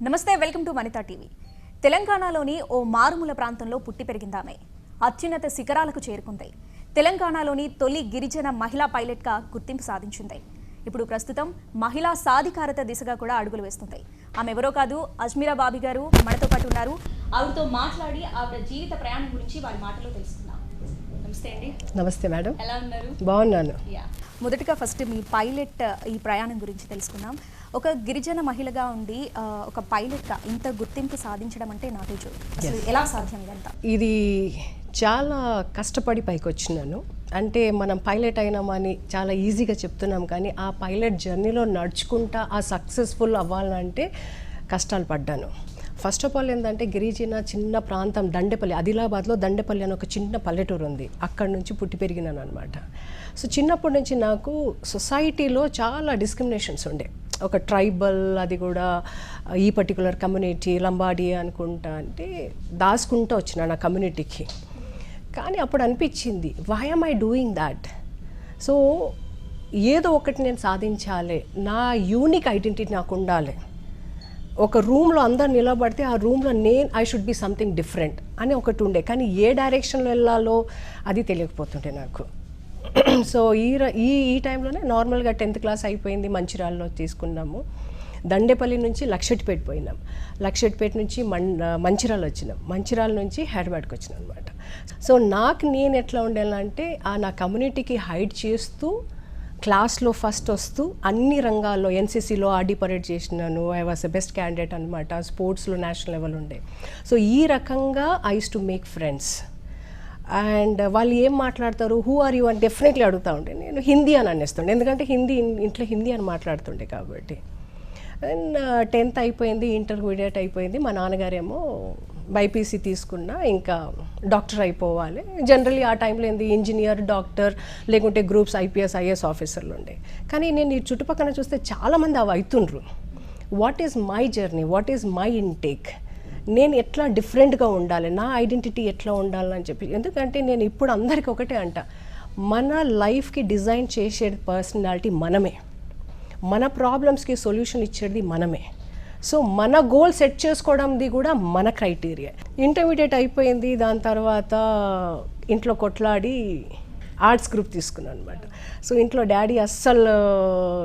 నమస్తే, welcome to Vanitha TV. తెలంగాణలోని ఓ మారుమూల ప్రాంతంలో పుట్టి పెరిగిందామె అత్యున్నత శిఖరాలకు చేరుకుంది. తెలంగాణలోని తొలి గిరిజన మహిళా పైలట్గా గుర్తింపు సాధించింది. ఇప్పుడు ప్రస్తుతం మహిళా సాధికారత దిశగా కూడా అడుగులు వేస్తుంది. ఆమె ఎవరో కాదు, అజ్మీరా బాబీ గారు మనతో పాటు ఉన్నారు. ఆవిడతో మాట్లాడి ఆవిడ జీవిత ప్రయాణం గురించి వారి మాటలో తెలుసుకుందాం. నమస్తే అండి. నమస్తే మేడం. ఎలా ఉన్నారు? బాగున్నాను. మొదటగా ఫస్ట్ మీ పైలట్ ఈ ప్రయాణం గురించి తెలుసుకుందాం. ఒక గిరిజన మహిళగా ఉండి ఒక పైలట్గా ఇంత గుర్తింపు సాధించడం అంటే నాటేజు. అసలు ఎలా సాధ్యం ఇదంతా? ఇది చాలా కష్టపడి పైకి వచ్చినాను. అంటే మనం పైలట్ అయినామని చాలా ఈజీగా చెప్తున్నాం, కానీ ఆ పైలట్ జర్నీలో నడుచుకుంటా ఆ సక్సెస్ఫుల్ అవ్వాలంటే కష్టాలు పడ్డాను. ఫస్ట్ ఆఫ్ ఆల్ ఏంటంటే గిరిజన చిన్న ప్రాంతం దండేపల్లి, ఆదిలాబాద్లో దండేపల్లి అని ఒక చిన్న పల్లెటూరు ఉంది. అక్కడ నుంచి పుట్టి పెరిగినాను అనమాట. సో చిన్నప్పటి నుంచి నాకు సొసైటీలో చాలా డిస్క్రిమినేషన్స్ ఉండే. ఒక ట్రైబల్, అది కూడా ఈ పర్టికులర్ కమ్యూనిటీ లంబాడి అనుకుంటా, అంటే దాచుకుంటూ వచ్చిన నా కమ్యూనిటీకి. కానీ అప్పుడు అనిపించింది, why am I doing that? So ఏదో ఒకటి నేను సాధించాలి, నా యూనిక్ ఐడెంటిటీ నాకు ఉండాలి. ఒక రూమ్లో అందరు నిలబడితే ఆ రూమ్లో I should be something different అని ఒకటి ఉండే, కానీ ఏ డైరెక్షన్లో వెళ్ళాలో అది తెలియకపోతుండే నాకు. సో ఈ టైంలోనే నార్మల్గా 10th క్లాస్ అయిపోయింది, మంచిర్యాలలో తీసుకున్నాము. దండేపల్లి నుంచి లక్షెట్పేట పోయినాం, లక్షెట్పేట నుంచి మంచిర్యాల వచ్చినాం, మంచిర్యాల నుంచి హైదరాబాద్కి వచ్చినాం అనమాట. సో నేను ఎట్లా ఉండేయాలంటే నా కమ్యూనిటీకి హైడ్ చేస్తూ, క్లాస్లో ఫస్ట్ వస్తూ, అన్ని రంగాల్లో ఎన్సీసీలో ఆర్డీ పరేడ్ చేసినాను. I was a best candidate అనమాట. స్పోర్ట్స్లో నేషనల్ లెవెల్ ఉండే. సో ఈ రకంగా I use to make friends. And వాళ్ళు ఏం మాట్లాడతారు, హూ ఆర్ యూ అని డెఫినెట్లీ అడుగుతూ ఉండే. నేను హిందీ అని అనేస్తుండే, ఎందుకంటే ఇంట్లో హిందీ అని మాట్లాడుతుండే కాబట్టి. అండ్ 10th అయిపోయింది, ఇంటర్మీడియట్ అయిపోయింది. మా నాన్నగారేమో బైపీసీ తీసుకున్నా, ఇంకా డాక్టర్ అయిపోవాలి. జనరల్లీ ఆ టైంలో ఇంజనీర్, డాక్టర్, లేకుంటే గ్రూప్స్ ఐపీఎస్ ఐఏఎస్ ఆఫీసర్లు ఉండే. కానీ నేను ఈ చుట్టుపక్కల చూస్తే చాలామంది అవి అవుతుండ్రు. What is my journey, what is my intake, నేను ఎట్లా డిఫరెంట్గా ఉండాలి, నా ఐడెంటిటీ ఎట్లా ఉండాలని చెప్పి. ఎందుకంటే నేను ఇప్పుడు అందరికీ ఒకటే అంట, మన లైఫ్కి డిజైన్ చేసేది పర్సనాలిటీ మనమే, మన ప్రాబ్లమ్స్కి సొల్యూషన్ ఇచ్చేది మనమే. సో మన గోల్ సెట్ చేసుకోవడంది కూడా మన క్రైటీరియా. ఇంటర్మీడియట్ అయిపోయింది, దాని తర్వాత ఇంట్లో కొట్లాడి ఆర్ట్స్ గ్రూప్ తీసుకున్నాను అనమాట. సో ఇంట్లో డాడీ అస్సలు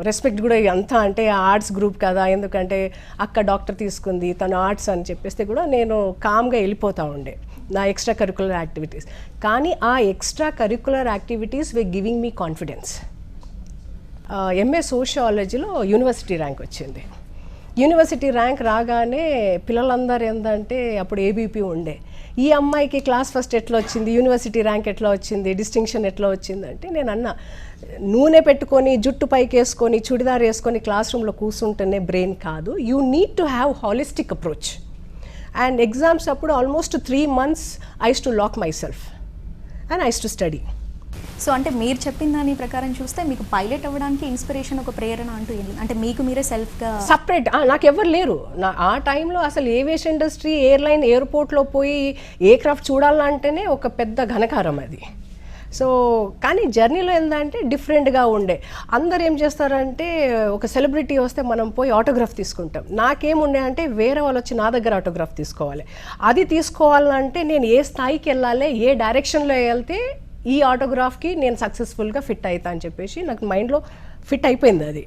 రెస్పెక్ట్ కూడా అంతా, అంటే ఆర్ట్స్ గ్రూప్ కదా, ఎందుకంటే అక్క డాక్టర్ తీసుకుంది, తను ఆర్ట్స్ అని చెప్పేస్తే కూడా నేను కామ్గా వెళ్ళిపోతూ ఉండే నా ఎక్స్ట్రా కరికులర్ యాక్టివిటీస్. కానీ ఆ extra curricular activities were giving me confidence. MA సోషియాలజీలో యూనివర్సిటీ ర్యాంక్ వచ్చింది. యూనివర్సిటీ ర్యాంక్ రాగానే పిల్లలందరూ ఏంటంటే, అప్పుడు ఏబీపీ ఉండే, ఈ అమ్మాయికి క్లాస్ ఫస్ట్ ఎట్లా వచ్చింది, యూనివర్సిటీ ర్యాంక్ ఎట్లా వచ్చింది, డిస్టింక్షన్ ఎట్లా వచ్చింది అంటే, నేను అన్నా, నూనె పెట్టుకొని జుట్టు పైకి వేసుకొని చుడిదార్ వేసుకొని క్లాస్ రూమ్లో కూర్చుంటేనే బ్రెయిన్ కాదు, you need to have holistic approach. And exams అప్పుడు almost 3 months I use to lock my self and I use to study. So అంటే మీరు చెప్పిన దాని ప్రకారం చూస్తే మీకు పైలట్ అవ్వడానికి ఇన్స్పిరేషన్, ఒక ప్రేరణ అంటూ ఏంటి అంటే, మీకు మీరే సెల్ఫ్గా సపరేట్ నాకు ఎవరు లేరు. ఆ టైంలో అసలు ఏవియేషన్ ఇండస్ట్రీ, ఎయిర్లైన్, ఎయిర్పోర్ట్లో పోయి ఏ క్రాఫ్ట్ చూడాలంటేనే ఒక పెద్ద ఘనకారం అది. సో కానీ జర్నీలో ఏంటంటే డిఫరెంట్గా ఉండే. అందరు ఏం చేస్తారంటే, ఒక సెలబ్రిటీ వస్తే మనం పోయి ఆటోగ్రాఫ్ తీసుకుంటాం. నాకేముండే అంటే, వేరే వాళ్ళు వచ్చి నా దగ్గర ఆటోగ్రాఫ్ తీసుకోవాలి. అది తీసుకోవాలంటే నేను ఏ స్థాయికి వెళ్ళాలి, ఏ డైరెక్షన్లో వెళ్తే ఈ ఆటోగ్రాఫ్కి నేను సక్సెస్ఫుల్గా ఫిట్ అవుతా అని చెప్పేసి నాకు మైండ్లో ఫిట్ అయిపోయింది అది.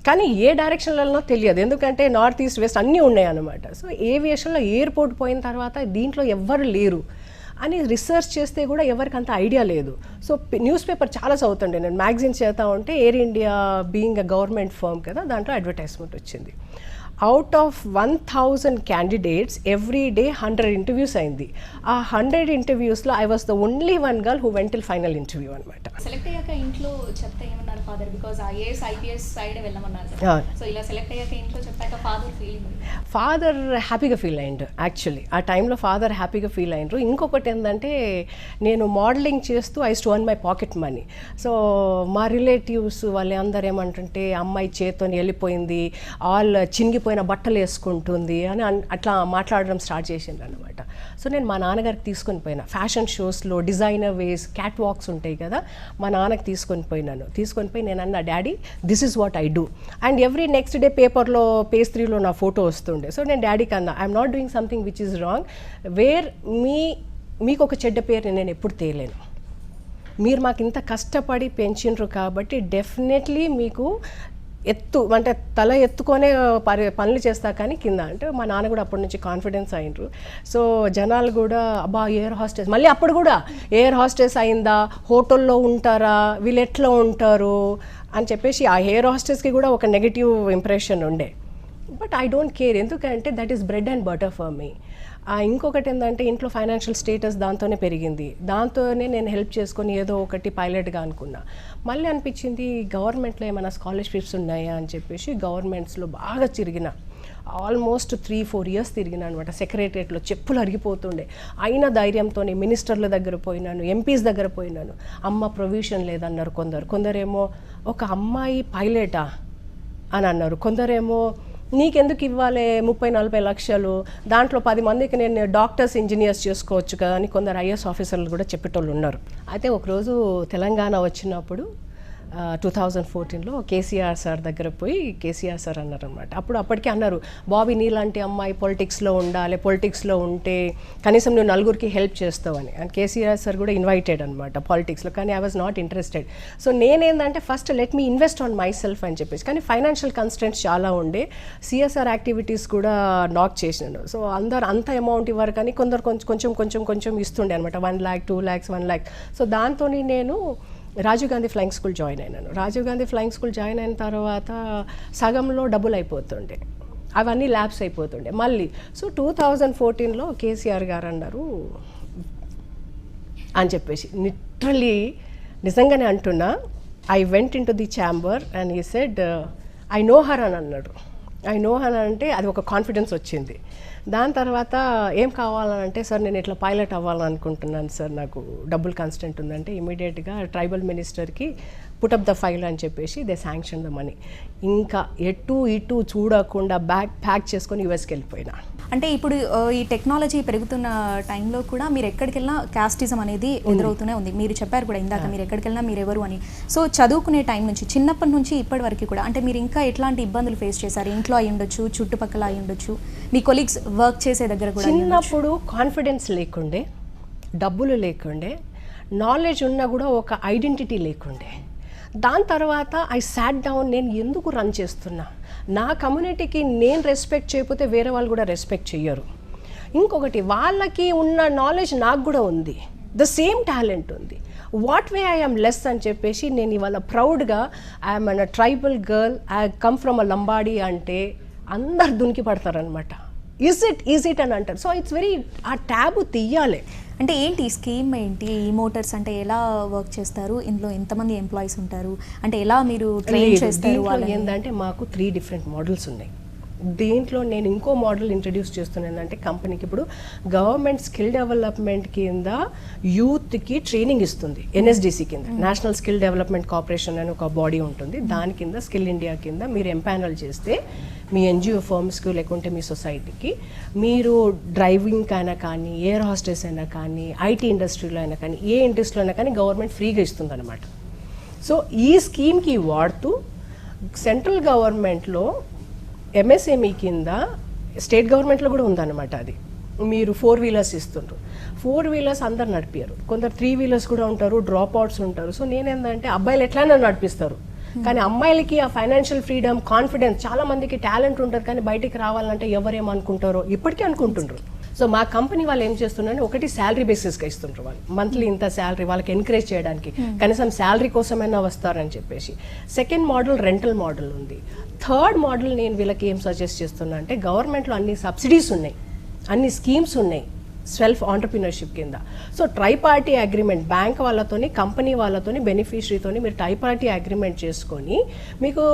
కానీ ఏ డైరెక్షన్లలో తెలియదు, ఎందుకంటే నార్త్ ఈస్ట్ వెస్ట్ అన్నీ ఉన్నాయి అన్నమాట. సో ఏవియేషన్లో ఎయిర్పోర్ట్ పోయిన తర్వాత దీంట్లో ఎవ్వరు లేరు అని రీసెర్చ్ చేస్తే కూడా ఎవరికి అంత ఐడియా లేదు. సో న్యూస్ పేపర్ చాలా చదువుతుండే నేను, మ్యాగజైన్స్ చేస్తూ ఉంటే Air India being a government firm కదా, దాంట్లో అడ్వర్టైజ్మెంట్ వచ్చింది. Out of 1000 candidates every day 100 interviews అయింది. ఆ 100 ఇంటర్వ్యూస్లో I was the only one girl who went till final interview అనమాట. సెలెక్ట్ అయ్యాక ఇంట్లో చెప్తే ఏమన్నారు father? Because IAS IPS side వెళ్ళమన్నారు. సో ఇలా సెలెక్ట్ అయ్యాక ఇంట్లో చెప్పాక ఫాదర్ హ్యాపీగా ఫీల్ అయ్యిండు. యాక్చువల్లీ ఆ టైంలో ఫాదర్ హ్యాపీగా ఫీల్ అయ్యిండ్రు. ఇంకొకటి ఇంకొకటి ఏంటంటే నేను మోడలింగ్ చేస్తూ I to earn my pocket money. So మా రిలేటివ్స్ వాళ్ళు అందరు ఏమంటుంటే అమ్మాయి చేతోని వెళ్ళిపోయింది, చినిగిపోయిన బట్టలు వేసుకుంటుంది అని అట్లా మాట్లాడడం స్టార్ట్ చేసిండ్రు అనమాట. సో నేను మా నాన్నగారికి తీసుకొని పోయినా, ఫ్యాషన్ షోస్లో డిజైనర్ వేస్ క్యాట్ వాక్స్ ఉంటాయి కదా, మా నాన్నకి తీసుకొని పోయి నేను అన్న, daddy this is what I do. And every next day పేపర్లో పేజ్ 3లో నా ఫోటో వస్తుండే. సో నేను డాడీకి అన్నా, I'm not doing something which is wrong, where మీకు ఒక చెడ్డ పేరు నేను ఎప్పుడు తేలేను, మీరు మాకు ఇంత కష్టపడి పెంచిండ్రు కాబట్టి డెఫినెట్లీ మీకు అంటే తల ఎత్తుకొనే పనులు చేస్తా కానీ కింద. అంటే మా నాన్న కూడా అప్పటి నుంచి కాన్ఫిడెన్స్ అయినరు. సో జనాలు కూడా అబ్బా ఎయిర్ హాస్టెస్, మళ్ళీ అప్పుడు కూడా ఎయిర్ హాస్టెస్ అయిందా, హోటల్లో ఉంటారా, వీళ్ళు ఎట్లా ఉంటారు అని చెప్పేసి ఆ ఎయిర్ హాస్టెస్కి కూడా ఒక నెగిటివ్ ఇంప్రెషన్ ఉండే. బట్ ఐ డోంట్ కేర్, ఎందుకంటే that is bread and butter for me. ఇంకొకటి ఏంటంటే ఇంట్లో ఫైనాన్షియల్ స్టేటస్ దాంతోనే పెరిగింది, దాంతోనే నేను హెల్ప్ చేసుకొని ఏదో ఒకటి పైలట్గా అనుకున్నా. మళ్ళీ అనిపించింది గవర్నమెంట్లో ఏమైనా స్కాలర్షిప్స్ ఉన్నాయా అని చెప్పేసి గవర్నమెంట్స్లో బాగా తిరిగిన, ఆల్మోస్ట్ 3-4 years తిరిగినా అనమాట. సెక్రటరియట్లో చెప్పులు అరిగిపోతుండే, అయిన ధైర్యంతో మినిస్టర్ల దగ్గర పోయినాను, ఎంపీస్ దగ్గర పోయినాను. అమ్మ ప్రొవిజన్ లేదన్నారు కొందరేమో ఒక అమ్మాయి పైలటా అని అన్నారు, కొందరేమో నీకెందుకు ఇవ్వాలి 30-40 లక్షలు, దాంట్లో 10 మందికి నేను డాక్టర్స్ ఇంజనీర్స్ చేసుకోవచ్చు కదా అని కొందరు ఐఏఎస్ ఆఫీసర్లు కూడా చెప్పేటోళ్ళు ఉన్నారు. అయితే ఒకరోజు తెలంగాణ వచ్చినప్పుడు 2014లో కేసీఆర్ సార్ దగ్గర పోయి కేసీఆర్ సార్ అన్నారు అనమాట. అప్పటికే అన్నారు, బాబీ నీలాంటి అమ్మాయి పొలిటిక్స్లో ఉండాలి, పొలిటిక్స్లో ఉంటే కనీసం నువ్వు నలుగురికి హెల్ప్ చేస్తావని. అండ్ కేసీఆర్ సార్ కూడా ఇన్వైటెడ్ అనమాట పాలిటిక్స్లో, కానీ I was not interested. So నేనేందంటే first let me invest on my self అని చెప్పేసి, కానీ ఫైనాన్షియల్ కన్స్టెంట్స్ చాలా ఉండే, సిఎస్ఆర్ యాక్టివిటీస్ కూడా నాక్ చేసినాను. సో అందరు అంత అమౌంట్ ఇవ్వరు, కానీ కొందరు కొంచెం ఇస్తుండే అనమాట, 1 lakh 2 lakhs 1 lakh. సో దాంతో నేను Rajiv Gandhi flying school join అయినాను. Rajiv Gandhi flying school join అయిన తర్వాత సగంలో డబ్బులు అయిపోతుండే, అవన్నీ ల్యాబ్స్ అయిపోతుండే మళ్ళీ. సో 2014లో కేసీఆర్ గారు అన్నారు అని చెప్పేసి, లిటరలీ నిజంగానే అంటున్నా, I went in to the chamber and he said I know her అని అన్నాడు. ఐ నో హర్ అంటే అది ఒక కాన్ఫిడెన్స్ వచ్చింది. దాని తర్వాత ఏం కావాలంటే, సార్ నేను ఇట్లా పైలట్ అవ్వాలనుకుంటున్నాను సార్, నాకు డబ్బులు కన్స్టెంట్ ఉందంటే ఇమీడియట్గా ట్రైబల్ మినిస్టర్కి పుటప్ ద ఫైల్ అని చెప్పేసి దే శాంక్షన్ ద మనీ. ఇంకా ఇటు చూడకుండా ప్యాక్ చేసుకొని యూఎస్కి వెళ్ళిపోయినా. అంటే ఇప్పుడు ఈ టెక్నాలజీ పెరుగుతున్న టైంలో కూడా మీరు ఎక్కడికి వెళ్ళినా క్యాస్టిజం అనేది ఎదురవుతూనే ఉంది. మీరు చెప్పారు కూడా ఇందాక, మీరు ఎక్కడికి వెళ్ళినా మీరు ఎవరు అని. సో చదువుకునే టైం నుంచి, చిన్నప్పటి నుంచి ఇప్పటి వరకు కూడా, అంటే మీరు ఇంకా ఎట్లాంటి ఇబ్బందులు ఫేస్ చేశారు? ఇంట్లో అయి ఉండొచ్చు, చుట్టుపక్కల అయి ఉండొచ్చు, మీ కొలీగ్స్ వర్క్ చేసే దగ్గర కూడా. చిన్నప్పుడు కాన్ఫిడెన్స్ లేకుండే, డబ్బులు లేకుండే, నాలెడ్జ్ ఉన్నా కూడా ఒక ఐడెంటిటీ లేకుండే. దాని తర్వాత ఐ సాట్ డౌన్, నేను ఎందుకు రన్ చేస్తున్నా, నా కమ్యూనిటీకి నేను రెస్పెక్ట్ చేయకపోతే వేరే వాళ్ళు కూడా రెస్పెక్ట్ చెయ్యరు. ఇంకొకటి, వాళ్ళకి ఉన్న నాలెడ్జ్ నాకు కూడా ఉంది, ద సేమ్ టాలెంట్ ఉంది, వాట్ వే ఐఎమ్ లెస్ అని చెప్పేసి నేను ఇవాళ ప్రౌడ్గా I'm an tribal girl, I come from a Lambadi అంటే అందరు దునికి పడతారనమాట. ఈజ్ ఇట్ అని అంటారు. సో ఇట్స్ వెరీ, ఆ ట్యాబు తీయాలి. అంటే ఏంటి ఈ స్కీమ్, ఏంటి ఈ మోటార్స్, అంటే ఎలా వర్క్ చేస్తారు, ఇందులో ఎంతమంది ఎంప్లాయీస్ ఉంటారు, అంటే ఎలా మీరు ట్రైన్ చేస్తారు? ఏంటంటే మాకు 3 different మోడల్స్ ఉన్నాయి. దీంట్లో నేను ఇంకో మోడల్ ఇంట్రడ్యూస్ చేస్తున్నాను. అంటే కంపెనీకి ఇప్పుడు గవర్నమెంట్ స్కిల్ డెవలప్మెంట్ కింద యూత్కి ట్రైనింగ్ ఇస్తుంది, ఎన్ఎస్డిసి కింద, నేషనల్ స్కిల్ డెవలప్మెంట్ కార్పొరేషన్ అని ఒక బాడీ ఉంటుంది. దాని కింద స్కిల్ ఇండియా కింద మీరు ఎంపానల్ చేస్తే మీ ఎన్జిఓ ఫర్మ్స్కి లేకుంటే మీ సొసైటీకి, మీరు డ్రైవింగ్ అయినా కానీ, ఎయిర్ హాస్టెస్ అయినా కానీ, ఐటీ ఇండస్ట్రీలో అయినా కానీ, ఏ ఇండస్ట్రీలో అయినా కానీ గవర్నమెంట్ ఫ్రీగా ఇస్తుంది అనమాట. సో ఈ స్కీమ్కి వాడుతూ సెంట్రల్ గవర్నమెంట్లో ఎంఎస్ఎంఈ కింద, స్టేట్ గవర్నమెంట్లో కూడా ఉందన్నమాట. అది మీరు 4 wheelers ఇస్తుండ్రు. 4 wheelers అందరు నడిపారు, కొందరు 3 wheelers కూడా ఉంటారు, డ్రాప్ అవుట్స్ ఉంటారు. సో నేనేందంటే అబ్బాయిలు ఎట్లయినా నడిపిస్తారు, కానీ అమ్మాయిలకి ఆ ఫైనాన్షియల్ ఫ్రీడమ్, కాన్ఫిడెన్స్, చాలా మందికి టాలెంట్ ఉంటుంది కానీ బయటికి రావాలంటే ఎవరేమనుకుంటారో ఇప్పటికీ అనుకుంటుండ్రు. సో మా కంపెనీ వాళ్ళు ఏం చేస్తున్నారంటే, ఒకటి శాలరీ బేసిస్గా ఇస్తుంటారు, వాళ్ళు మంత్లీ ఇంత శాలరీ, వాళ్ళకి ఎంకరేజ్ చేయడానికి, కనీసం శాలరీ కోసమైనా వస్తారని చెప్పేసి. సెకండ్ మోడల్ రెంటల్ మోడల్ ఉంది. థర్డ్ మోడల్ నేను వీళ్ళకి ఏం సజెస్ట్ చేస్తున్నా అంటే, గవర్నమెంట్లో అన్ని సబ్సిడీస్ ఉన్నాయి, అన్ని స్కీమ్స్ ఉన్నాయి సెల్ఫ్ ఆంటర్ప్రినర్షిప్ కింద. సో ట్రైపార్టీ అగ్రిమెంట్, బ్యాంక్ వాళ్ళతోని, కంపెనీ వాళ్ళతోని, బెనిఫిషరీతోని మీరు ట్రైపార్టీ అగ్రిమెంట్ చేసుకొని మీకు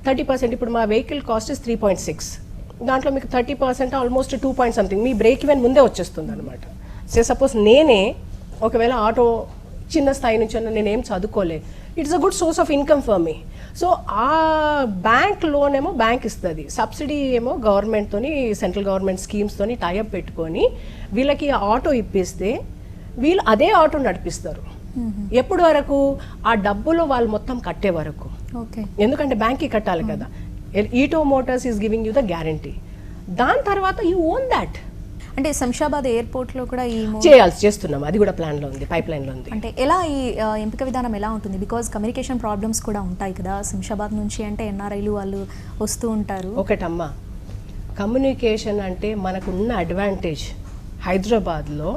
30%, ఇప్పుడు మా వెహికల్ కాస్ట్ ఇస్ 3.6, దాంట్లో మీకు 30% ఆల్మోస్ట్ 2 point something మీ బ్రేక్ ఈవెన్ ముందే వచ్చేస్తుంది అనమాట. సపోజ్ నేనే ఒకవేళ ఆటో చిన్న స్థాయి నుంచి అన్న నేనేం చదువుకోలే, it's a good source of income for me. So ఆ బ్యాంక్ లోన్ ఏమో బ్యాంక్ ఇస్తుంది, సబ్సిడీ ఏమో గవర్నమెంట్తోని సెంట్రల్ గవర్నమెంట్ స్కీమ్స్తోని టైఅప్ పెట్టుకొని వీళ్ళకి ఆటో ఇప్పిస్తే వీళ్ళు అదే ఆటో నడిపిస్తారు. ఎప్పుడు వరకు? ఆ డబ్బులు వాళ్ళు మొత్తం కట్టే వరకు. ఓకే, ఎందుకంటే బ్యాంక్కి కట్టాలి కదా. ETO Motors is giving you the guarantee. దాని తర్వాత యూ ఓన్ దాట్. అంటే శంషాబాద్ ఎయిర్పోర్ట్లో కూడా ఈ చేస్తున్నాం, అది కూడా ప్లాన్లో ఉంది, పైప్ లైన్లో ఉంది. అంటే ఎలా ఈ ఎంపిక విధానం ఎలా ఉంటుంది? బికాజ్ కమ్యూనికేషన్ ప్రాబ్లమ్స్ కూడా ఉంటాయి కదా శంషాబాద్ నుంచి, అంటే ఎన్ఆర్ఐలు వాళ్ళు వస్తూ ఉంటారు. ఒకటమ్మా, కమ్యూనికేషన్ అంటే మనకున్న అడ్వాంటేజ్. హైదరాబాద్లో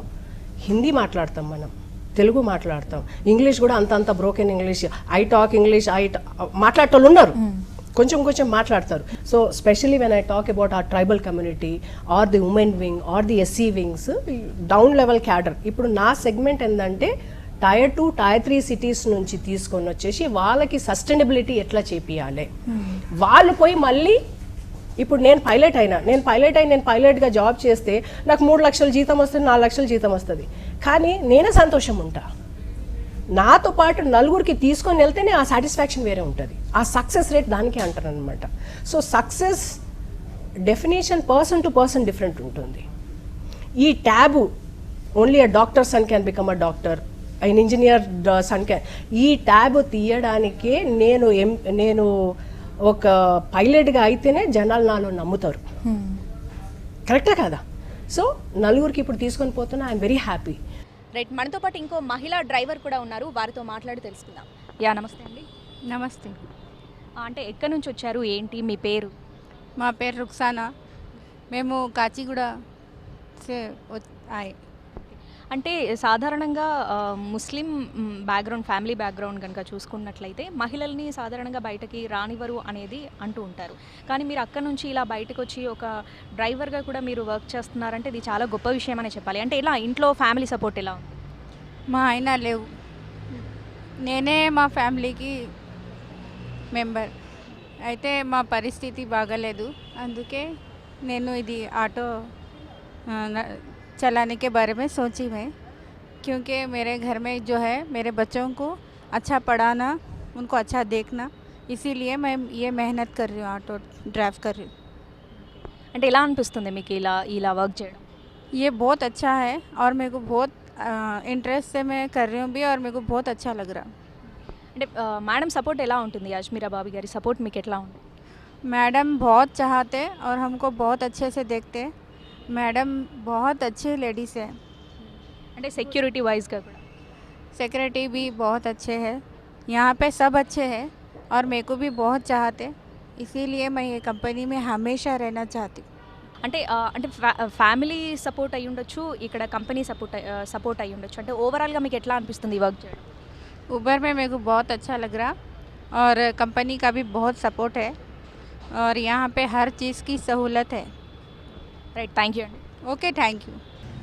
హిందీ మాట్లాడతాం, మనం తెలుగు మాట్లాడతాం, ఇంగ్లీష్ కూడా అంత broken English, I talk English, మాట్లాడేటోళ్ళు ఉన్నారు, కొంచెం మాట్లాడతారు. So specially when I talk about our tribal community or the women wing or the SC wings, down level cadre. ఇప్పుడు నా సెగ్మెంట్ ఏంటంటే టైర్ 2, టైర్ 3 సిటీస్ నుంచి తీసుకొని వచ్చేసి వాళ్ళకి సస్టైనబిలిటీ ఎట్లా చేపియాలి. వాళ్ళు పోయి మళ్ళీ ఇప్పుడు నేను పైలట్ అయి నేను పైలట్గా జాబ్ చేస్తే నాకు 3 లక్షల జీతం వస్తుంది, 4 లక్షల జీతం వస్తుంది, కానీ నేనే సంతోషం ఉంటా. నాతో పాటు నలుగురికి తీసుకొని వెళ్తేనే ఆ సాటిస్ఫాక్షన్ వేరే ఉంటుంది. ఆ సక్సెస్ రేట్ దానికే అంటారు అనమాట. So success definition person to person different ఉంటుంది. ఈ taboo only a doctor son can become a doctor, an engineer son can, ఈ ట్యాబ్ తీయడానికే నేను ఒక పైలట్గా అయితేనే జనాలు నాలో నమ్ముతారు. కరెక్టే కదా? సో నలుగురికి ఇప్పుడు తీసుకొని పోతున్నా, ఐఎమ్ వెరీ హ్యాపీ. రైట్, మనతో పాటు ఇంకో మహిళా డ్రైవర్ కూడా ఉన్నారు, వారితో మాట్లాడి తెలుసుకుందాం. యా, నమస్తే అండి. నమస్తే. అంటే ఎక్కడి నుంచి వచ్చారు, ఏంటి మీ పేరు? మా పేరు రుక్సానా, మేము కాచిగూడ అంటే సాధారణంగా ముస్లిం బ్యాక్గ్రౌండ్, ఫ్యామిలీ బ్యాక్గ్రౌండ్ కనుక చూసుకున్నట్లయితే మహిళల్ని సాధారణంగా బయటకి రానివ్వరు అనేది అంటూ ఉంటారు. కానీ మీరు అక్కడ నుంచి ఇలా బయటకు వచ్చి ఒక డ్రైవర్గా కూడా మీరు వర్క్ చేస్తున్నారంటే ఇది చాలా గొప్ప విషయం అనే చెప్పాలి. అంటే ఇలా ఇంట్లో ఫ్యామిలీ సపోర్ట్ ఎలా ఉంది? మా ఆయన లేవు, నేనే మా ఫ్యామిలీకి మెంబర్. అయితే మా పరిస్థితి బాగాలేదు, అందుకే నేను ఇది ఆటో चलाने के बारे में सोची मैं, क्योंकि मेरे घर में जो है मेरे बच्चों को अच्छा पढ़ाना, उनको अच्छा देखना, इसीलिए मैं ये मेहनत कर रही हूँ, ऑटो ड्राइव कर रही हूँ. అంటే ఎలా అనిపిస్తుంది మీకు ఇలా వర్క్ చేయడం? ये बहुत अच्छा है और मेरे को बहुत इंटरेस्ट से मैं कर रही हूँ भी, और मेरे को बहुत अच्छा लग रहा. అంటే మేడం సపోర్ట్ ఎలా ఉంటుంది? అజ్మీరా బాబీ గారి సపోర్ట్ మీకు ఎట్లా ఉంది? मैडम बहुत चाहते और हमको बहुत अच्छे से देखते. मैडम बहुत अच्छे लेडीज़ है, అంటే సెక్యూరిటీ వైజ్గా కూడా सेक्रेटरी भी बहुत अच्छे हैं, यहाँ पे सब अच्छे हैं और मेरे को भी बहुत चाहते, इसीलिए मैं ये कंपनी में हमेशा रहना चाहती हूँ. అంటే ఫ్యామిలీ సపోర్ట్ అయ్యి ఉండొచ్చు, ఇక్కడ కంపెనీ సపోర్ట్ అయ్యి ఉండొచ్చు. అంటే ఓవరాల్గా మీకు ఎట్లా అనిపిస్తుంది వర్క్ చేయడం? ऊबर में मेरे को बहुत अच्छा लग रहा और कंपनी का भी बहुत सपोर्ट है और यहाँ पे हर चीज़ की सहूलत है. రైట్, థ్యాంక్ యూ అండి. Okay, thank you.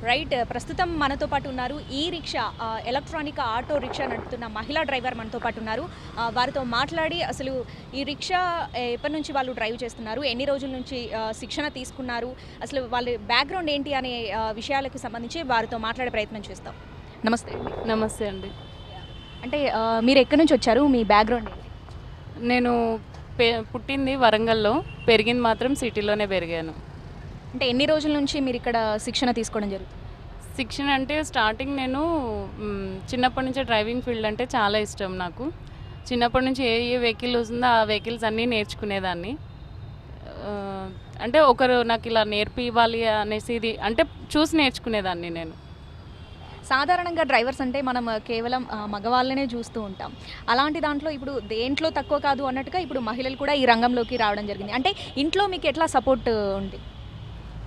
రైట్, ప్రస్తుతం మనతో పాటు ఉన్నారు ఈ రిక్షా, ఎలక్ట్రానిక్ ఆటో రిక్షా నడుపుతున్న మహిళా డ్రైవర్ మనతో పాటు ఉన్నారు. వారితో మాట్లాడి అసలు ఈ రిక్షా ఎప్పటి నుంచి వాళ్ళు డ్రైవ్ చేస్తున్నారు, ఎన్ని రోజుల నుంచి శిక్షణ తీసుకున్నారు, అసలు వాళ్ళ బ్యాక్గ్రౌండ్ ఏంటి అనే విషయాలకు సంబంధించి వారితో మాట్లాడే ప్రయత్నం చేస్తాం. నమస్తే అండి. నమస్తే అండి. అంటే మీరు ఎక్కడి నుంచి వచ్చారు, మీ బ్యాక్గ్రౌండ్ ఏంటి? నేను పుట్టింది వరంగల్లో, పెరిగింది మాత్రం సిటీలోనే పెరిగాను. అంటే ఎన్ని రోజుల నుంచి మీరు ఇక్కడ శిక్షణ తీసుకోవడం జరుగుతుంది? శిక్షణ అంటే స్టార్టింగ్ నేను చిన్నప్పటి నుంచే డ్రైవింగ్ ఫీల్డ్ అంటే చాలా ఇష్టం నాకు. చిన్నప్పటి నుంచి ఏ వెహికల్ వస్తుందో ఆ వెహికల్స్ అన్నీ నేర్చుకునేదాన్ని. అంటే ఒకరు నాకు ఇలా నేర్పివ్వాలి అనేసి ఇది అంటే చూసి నేర్చుకునేదాన్ని నేను. సాధారణంగా డ్రైవర్స్ అంటే మనం కేవలం మగవాళ్ళనే చూస్తూ ఉంటాం. అలాంటి దాంట్లో ఇప్పుడు దేంట్లో తక్కువ కాదు అన్నట్టుగా ఇప్పుడు మహిళలు కూడా ఈ రంగంలోకి రావడం జరిగింది. అంటే ఇంట్లో మీకు ఎట్లా సపోర్ట్ ఉంది?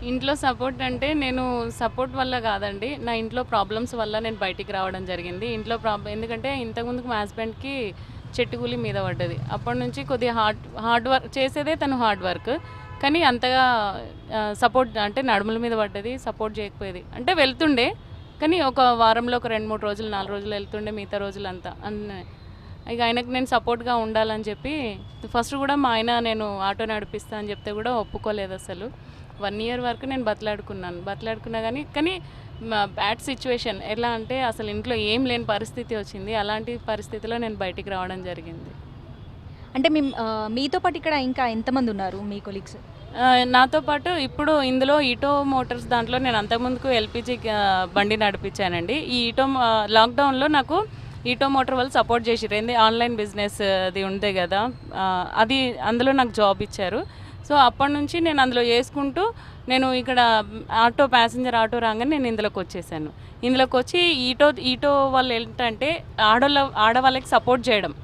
ఇంట్లో సపోర్ట్ అంటే నేను సపోర్ట్ వల్ల కాదండి, నా ఇంట్లో ప్రాబ్లమ్స్ వల్ల నేను బయటికి రావడం జరిగింది. ఇంట్లో ఎందుకంటే ఇంతకుముందుకు మా హస్బెండ్కి చెట్టుకూలి మీద పడ్డది. అప్పటి నుంచి కొద్దిగా హార్డ్ వర్క్ చేసేదే తను హార్డ్ వర్క్, కానీ అంతగా సపోర్ట్ అంటే నడుముల మీద పడ్డది, సపోర్ట్ చేయకపోయేది. అంటే వెళ్తుండే కానీ ఒక వారంలో ఒక 2-3 రోజులు 4 రోజులు వెళ్తుండే, మిగతా రోజులంతా ఇక ఆయనకు నేను సపోర్ట్గా ఉండాలని చెప్పి ఫస్ట్ కూడా మా ఆయన నేను ఆటో నడిపిస్తా అని చెప్తే కూడా ఒప్పుకోలేదు అసలు. 1 year వరకు నేను బతలాడుకున్నా కానీ బ్యాడ్ సిచ్యువేషన్ ఎలా అంటే అసలు ఇంట్లో ఏం లేని పరిస్థితి వచ్చింది. అలాంటి పరిస్థితిలో నేను బయటికి రావడం జరిగింది. అంటే మీతో పాటు ఇక్కడ ఇంకా ఎంతమంది ఉన్నారు మీ కొలీగ్స్? నాతో పాటు ఇప్పుడు ఇందులో ఈటో మోటార్స్ దాంట్లో నేను అంతకుముందుకు ఎల్పిజి బండి నడిపించానండి. ఈ లాక్డౌన్లో నాకు ఈటో మోటార్ వాళ్ళు సపోర్ట్ చేసిర్రు. ఏంది ఆన్లైన్ బిజినెస్ అది ఉండే కదా, అది అందులో నాకు జాబ్ ఇచ్చారు. సో అప్పటి నుంచి నేను అందులో చేసుకుంటూ నేను ఇక్కడ ప్యాసింజర్ ఆటో రాగానే నేను ఇందులోకి వచ్చేసాను. ఇందులోకి వచ్చి ఈటో వాళ్ళు ఏంటంటే ఆడవాళ్ళకి సపోర్ట్ చేయడం.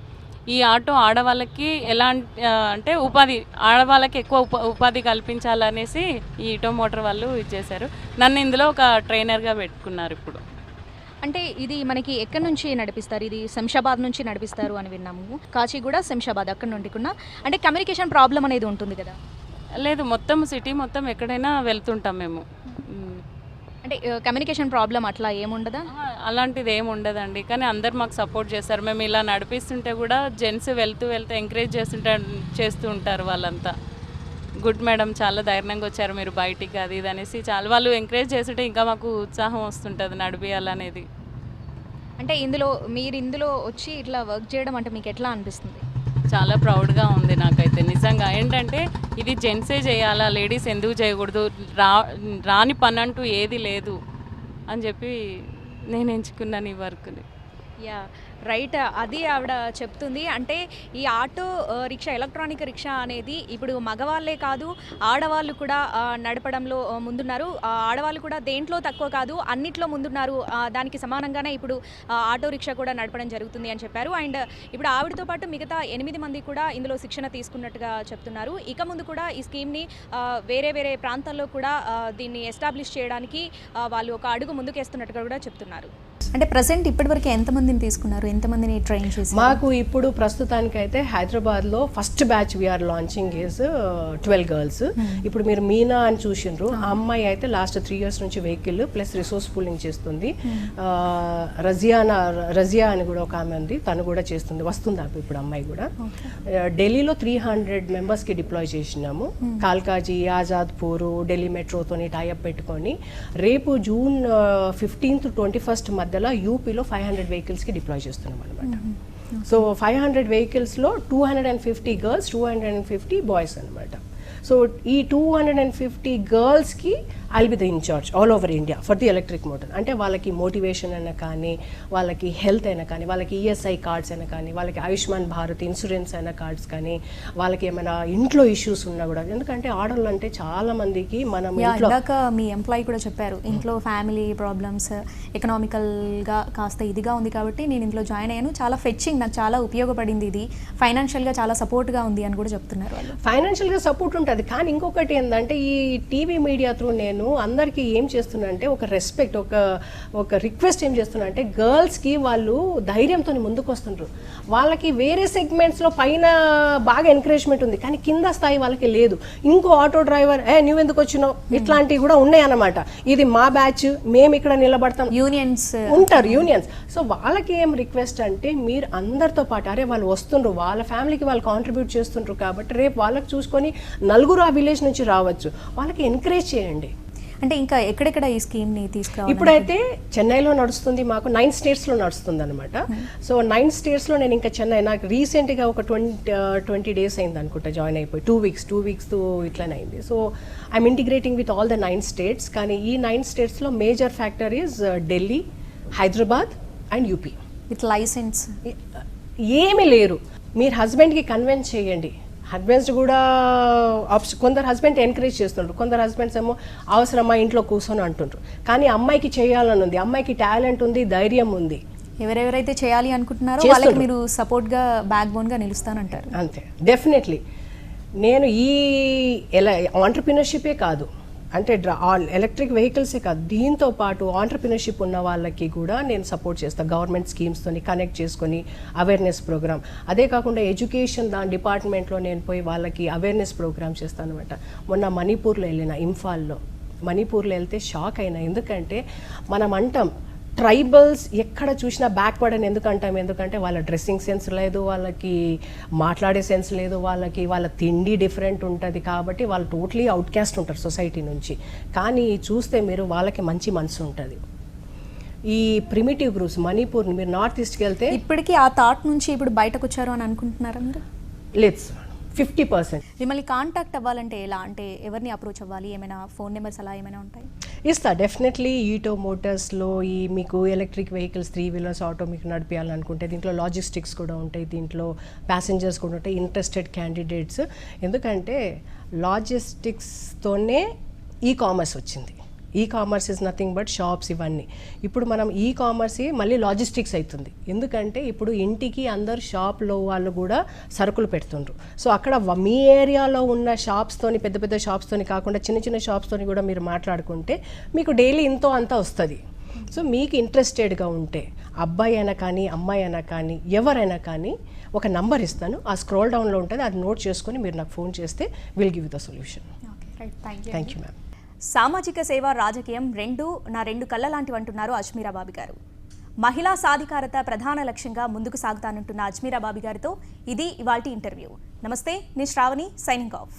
ఈ ఆటో ఆడవాళ్ళకి ఎలా అంటే ఆడవాళ్ళకి ఎక్కువ ఉపాధి కల్పించాలనేసి ఈ ఈటో మోటార్ వాళ్ళు ఇచ్చేశారు. నన్ను ఇందులో ఒక ట్రైనర్గా పెట్టుకున్నారు ఇప్పుడు. అంటే ఇది మనకి ఎక్కడి నుంచి నడిపిస్తారు? ఇది శంషాబాద్ నుంచి నడిపిస్తారు అని విన్నాము. కాచిగూడ, శంషాబాద్ అక్కడ నుండి కూడా. అంటే కమ్యూనికేషన్ ప్రాబ్లం అనేది ఉంటుంది కదా? లేదు, మొత్తం సిటీ మొత్తం ఎక్కడైనా వెళ్తుంటాం మేము. అంటే కమ్యూనికేషన్ ప్రాబ్లం అట్లా ఏముండదా? అలాంటిది ఏమి ఉండదండి. కానీ అందరు మాకు సపోర్ట్ చేస్తారు. మేము ఇలా నడిపిస్తుంటే కూడా జెంట్స్ వెళ్తూ ఎంకరేజ్ చేస్తూ ఉంటారు వాళ్ళంతా. గుడ్ మేడం, చాలా ధైర్యంగా వచ్చారు మీరు బయటికి, అది ఇది అనేసి చాలా వాళ్ళు ఎంకరేజ్ చేస్తుంటే ఇంకా మాకు ఉత్సాహం వస్తుంటుంది నడిపియాలనేది. అంటే మీరు ఇందులో వచ్చి ఇట్లా వర్క్ చేయడం అంటే మీకు ఎట్లా అనిపిస్తుంది? చాలా ప్రౌడ్గా ఉంది నాకైతే నిజంగా. ఏంటంటే ఇది జెంట్సే చేయాలా, లేడీస్ ఎందుకు చేయకూడదు, రాని పని అంటూ ఏది లేదు అని చెప్పి నేను ఎంచుకున్నాను ఈ వర్క్ని. యా రైట్, అది ఆవిడ చెప్తుంది. అంటే ఈ ఆటో రిక్షా, ఎలక్ట్రానిక్ రిక్షా అనేది ఇప్పుడు మగవాళ్ళే కాదు ఆడవాళ్ళు కూడా నడపడంలో ముందున్నారు. ఆడవాళ్ళు కూడా దేంట్లో తక్కువ కాదు, అన్నిట్లో ముందున్నారు. దానికి సమానంగానే ఇప్పుడు ఆటో రిక్షా కూడా నడపడం జరుగుతుంది అని చెప్పారు. అండ్ ఇప్పుడు ఆవిడతో పాటు మిగతా 8 మంది కూడా ఇందులో శిక్షణ తీసుకున్నట్టుగా చెప్తున్నారు. ఇక ముందు కూడా ఈ స్కీమ్ని వేరే ప్రాంతాల్లో కూడా దీన్ని ఎస్టాబ్లిష్ చేయడానికి వాళ్ళు ఒక అడుగు ముందుకేస్తున్నట్టుగా కూడా చెప్తున్నారు. అంటే ప్రజెంట్ ఇప్పటివరకు ఎంతమందిని తీసుకున్నారు, ఎంతమందిని ట్రైన్ చేసి? మాకు ఇప్పుడు ప్రస్తుతానికైతే హైదరాబాద్లో first batch we are launching is 12 girls. ఇప్పుడు మీరు మీనా అని చూసిండ్రు, ఆ అమ్మాయి అయితే లాస్ట్ 3 years నుంచి వెహికల్ ప్లస్ రిసోర్స్ పూలింగ్ చేస్తుంది. రజియా అని కూడా ఒక ఆమె ఉంది, తను కూడా చేస్తుంది, వస్తుంది ఇప్పుడు అమ్మాయి కూడా. ఢిల్లీలో 300 members డిప్లాయ్ చేసినాము. కాల్కాజీ, ఆజాద్పూర్, ఢిల్లీ మెట్రోతోని టైఅప్ పెట్టుకొని రేపు June 15th to 21st మధ్యలో యూపీలో 500 vehiclesకి డిప్లాయ్ చేస్తున్నాం అనమాట. సో 500 vehiclesలో 250 girls, 250 boys అనమాట. సో ఈ 250 girlsకి I'll be the incharge all over India for the electric motor. అంటే వాళ్ళకి మోటివేషన్ అయినా కానీ, వాళ్ళకి హెల్త్ అయినా కానీ, వాళ్ళకి ఈఎస్ఐ కార్డ్స్ అయినా కానీ, వాళ్ళకి ఆయుష్మాన్ భారత్ ఇన్సూరెన్స్ అయినా కార్డ్స్ కానీ, వాళ్ళకి ఏమైనా ఇంట్లో ఇష్యూస్ ఉన్నా కూడా. ఎందుకంటే ఆడవాళ్ళు అంటే చాలా మందికి మనం ఇందాక మీ ఎంప్లాయీ కూడా చెప్పారు, ఇంట్లో ఫ్యామిలీ ప్రాబ్లమ్స్, ఎకనామికల్గా కాస్త ఇదిగా ఉంది కాబట్టి నేను ఇంట్లో జాయిన్ అయ్యాను, చాలా ఫెచ్చింగ్, నాకు చాలా ఉపయోగపడింది, ఇది ఫైనాన్షియల్గా చాలా సపోర్ట్గా ఉంది అని కూడా చెప్తున్నారు వాళ్ళు. ఫైనాన్షియల్గా సపోర్ట్ ఉంటుంది. కానీ ఇంకొకటి ఏంటంటే ఈ టీవీ మీడియా త్రూ నేను అందరికీ ఏం చేస్తున్నా అంటే ఒక రెస్పెక్ట్, ఒక రిక్వెస్ట్ ఏం చేస్తున్నా అంటే గర్ల్స్కి వాళ్ళు ధైర్యంతో ముందుకు వస్తుంటారు. వాళ్ళకి వేరే సెగ్మెంట్స్లో పైన బాగా ఎంకరేజ్మెంట్ ఉంది, కానీ కింద స్థాయి వాళ్ళకి లేదు. ఇంకో ఆటో డ్రైవర్ నువ్వెందుకు వచ్చినావు, ఇట్లాంటివి కూడా ఉన్నాయి అన్నమాట. ఇది మా బ్యాచ్, మేము ఇక్కడ నిలబడతాం, యూనియన్స్ ఉంటారు, యూనియన్స్. సో వాళ్ళకి ఏం రిక్వెస్ట్ అంటే మీరు అందరితో పాటు, అరే వాళ్ళు వస్తుండ్రు, వాళ్ళ ఫ్యామిలీకి వాళ్ళు కాంట్రిబ్యూట్ చేస్తుండ్రు కాబట్టి రేపు వాళ్ళకి చూసుకొని నలుగురు ఆ విలేజ్ నుంచి రావచ్చు, వాళ్ళకి ఎంకరేజ్ చేయండి. అంటే ఇంకా ఎక్కడెక్కడ ఈ స్కీమ్ని తీసుకురావాలి? ఇప్పుడైతే చెన్నైలో నడుస్తుంది, మాకు 9 states నడుస్తుంది అనమాట. సో 9 states నేను ఇంకా చెన్నై, నాకు రీసెంట్గా ఒక 20 days అయింది అనుకుంటా జాయిన్ అయిపోయి, 2 weeks ఇట్లానే అయింది. So I'm integrating with all the 9 states. కానీ ఈ 9 states major factor is Delhi, Hyderabad and UP. With license ఏమీ లేరు. మీరు హస్బెండ్కి కన్విన్స్ చేయండి. హస్బెండ్స్ కూడా కొందరు హస్బెండ్ ఎంకరేజ్ చేస్తుంటారు, కొందరు హస్బెండ్స్ ఏమో అవసరమా ఇంట్లో కూర్చొని అంటుంటారు. కానీ అమ్మాయికి చేయాలని ఉంది, అమ్మాయికి టాలెంట్ ఉంది, ధైర్యం ఉంది. ఎవరెవరైతే చేయాలి అనుకుంటున్నారో వాళ్ళకి మీరు సపోర్ట్గా, బ్యాక్ బోన్గా నిలుస్తానంటారు. అంతే, డెఫినెట్లీ. నేను ఈ ఆంటర్ప్రినర్షిపే కాదు, అంటే ఎలక్ట్రిక్ వెహికల్సే కాదు, దీంతో పాటు ఆంటర్ప్రినర్షిప్ ఉన్న వాళ్ళకి కూడా నేను సపోర్ట్ చేస్తాను. గవర్నమెంట్ స్కీమ్స్తో కనెక్ట్ చేసుకొని అవేర్నెస్ ప్రోగ్రామ్, అదే కాకుండా ఎడ్యుకేషన్ దాని డిపార్ట్మెంట్లో నేను పోయి వాళ్ళకి అవేర్నెస్ ప్రోగ్రామ్ చేస్తాను అనమాట. మొన్న మణిపూర్లో వెళ్ళిన, ఇంఫాల్లో మణిపూర్లో వెళ్తే షాక్ అయినా. ఎందుకంటే మనం అంటాం ట్రైబల్స్ ఎక్కడ చూసినా బ్యాక్వర్డ్ అని ఎందుకంటే వాళ్ళ డ్రెస్సింగ్ సెన్స్ లేదు, వాళ్ళకి మాట్లాడే సెన్స్ లేదు, వాళ్ళ తిండి డిఫరెంట్ ఉంటుంది, కాబట్టి వాళ్ళు టోటలీ అవుట్కాస్ట్ ఉంటారు సొసైటీ నుంచి. కానీ చూస్తే మీరు వాళ్ళకి మంచి మనసు ఉంటుంది. ఈ ప్రిమిటివ్ గ్రూప్స్ మణిపూర్ మీరు నార్త్ ఈస్ట్కి వెళ్తే ఇప్పటికీ ఆ థాట్ నుంచి ఇప్పుడు బయటకు వచ్చారు అని అనుకుంటున్నారా మీరు? లేదు, 50%. మిమ్మల్ని కాంటాక్ట్ అవ్వాలంటే ఎలా, అంటే ఎవరిని అప్రోచ్ అవ్వాలి, ఏమైనా ఫోన్ నెంబర్స్ అలా ఏమైనా ఉంటాయి? ఇస్తా డెఫినెట్లీ. ఈటో మోటార్స్లో ఈ మీకు ఎలక్ట్రిక్ వెహికల్స్ 3 వీలర్స్ ఆటో మీకు నడిపించాలనుకుంటే దీంట్లో లాజిస్టిక్స్ కూడా ఉంటాయి, దీంట్లో ప్యాసింజర్స్ కూడా ఉంటాయి, ఇంట్రెస్టెడ్ క్యాండిడేట్స్. ఎందుకంటే లాజిస్టిక్స్తోనే ఈ కామర్స్ వచ్చింది. E commerce is nothing but shops ఇవన్నీ. ఇప్పుడు మనం ఈ కామర్స్ మళ్ళీ లాజిస్టిక్స్ అవుతుంది. ఎందుకంటే ఇప్పుడు ఇంటికి అందరు షాప్లో వాళ్ళు కూడా సరుకులు పెడుతుండ్రు. సో అక్కడ మీ ఏరియాలో ఉన్న షాప్స్తోని, పెద్ద పెద్ద షాప్స్తోని కాకుండా చిన్న చిన్న షాప్స్తోని కూడా మీరు మాట్లాడుకుంటే మీకు డైలీ ఇంతో అంతా వస్తుంది. సో మీకు ఇంట్రెస్టెడ్గా ఉంటే అబ్బాయి అయినా కానీ అమ్మాయి అయినా కానీ ఎవరైనా కానీ ఒక నంబర్ ఇస్తాను, ఆ స్క్రోల్ డౌన్లో ఉంటుంది, అది నోట్ చేసుకొని మీరు నాకు ఫోన్ చేస్తే will give the solution. Thank you ma'am. సామాజిక సేవ, రాజకీయం నా రెండు కళ్ళ లాంటివి అంటున్నారు అజ్మీరా బాబీ గారు. మహిళా సాధికారత ప్రధాన లక్ష్యంగా ముందుకు సాగుతానంటున్న అజ్మీరా బాబీ గారితో ఇది ఇవాల్టి ఇంటర్వ్యూ. నమస్తే, నేను శ్రావణి, సైనింగ్ ఆఫ్.